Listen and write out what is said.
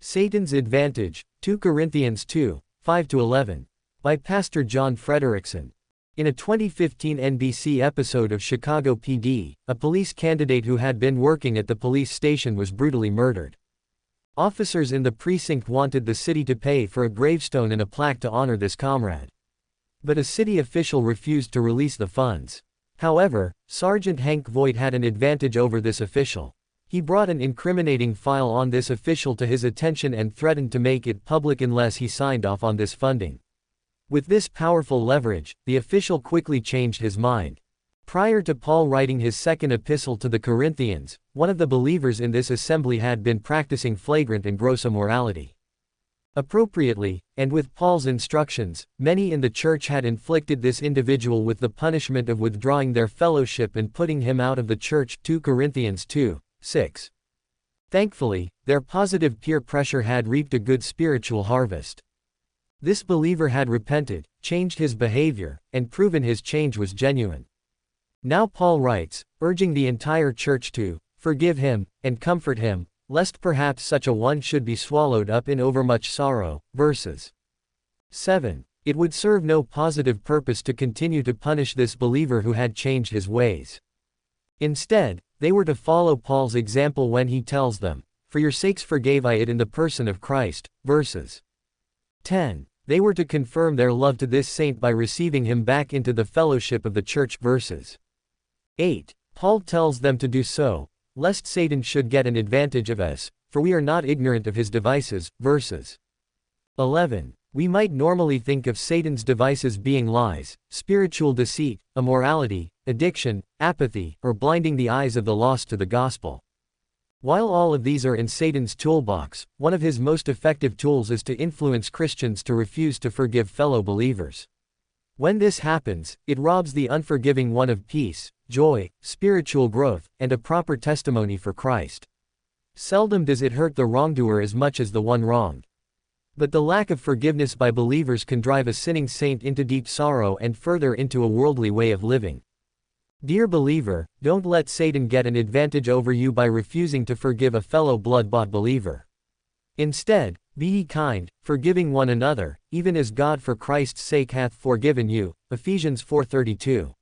Satan's Advantage, 2 Corinthians 2, 5-11. By Pastor John Frederickson. In a 2015 NBC episode of Chicago PD, a police candidate who had been working at the police station was brutally murdered. Officers in the precinct wanted the city to pay for a gravestone and a plaque to honor this comrade. But a city official refused to release the funds. However, Sergeant Hank Voigt had an advantage over this official. He brought an incriminating file on this official to his attention and threatened to make it public unless he signed off on this funding. With this powerful leverage, the official quickly changed his mind. Prior to Paul writing his second epistle to the Corinthians, one of the believers in this assembly had been practicing flagrant and gross immorality. Appropriately, and with Paul's instructions, many in the church had inflicted this individual with the punishment of withdrawing their fellowship and putting him out of the church. 2 Corinthians 2, 6. Thankfully, their positive peer pressure had reaped a good spiritual harvest. This believer had repented, changed his behavior, and proven his change was genuine. Now Paul writes, urging the entire church to forgive him, and comfort him, lest perhaps such a one should be swallowed up in overmuch sorrow. Verses 7. It would serve no positive purpose to continue to punish this believer who had changed his ways. Instead, they were to follow Paul's example when he tells them, "For your sakes forgave I it in the person of Christ." Verses 10. They were to confirm their love to this saint by receiving him back into the fellowship of the church. Verses 8. Paul tells them to do so, lest Satan should get an advantage of us, for we are not ignorant of his devices. Verses 11. We might normally think of Satan's devices being lies, spiritual deceit, immorality, addiction, apathy, or blinding the eyes of the lost to the gospel. While all of these are in Satan's toolbox, one of his most effective tools is to influence Christians to refuse to forgive fellow believers. When this happens, it robs the unforgiving one of peace, joy, spiritual growth, and a proper testimony for Christ. Seldom does it hurt the wrongdoer as much as the one wronged. But the lack of forgiveness by believers can drive a sinning saint into deep sorrow and further into a worldly way of living. Dear believer, don't let Satan get an advantage over you by refusing to forgive a fellow blood-bought believer. Instead, be ye kind, forgiving one another, even as God for Christ's sake hath forgiven you. Ephesians 4:32.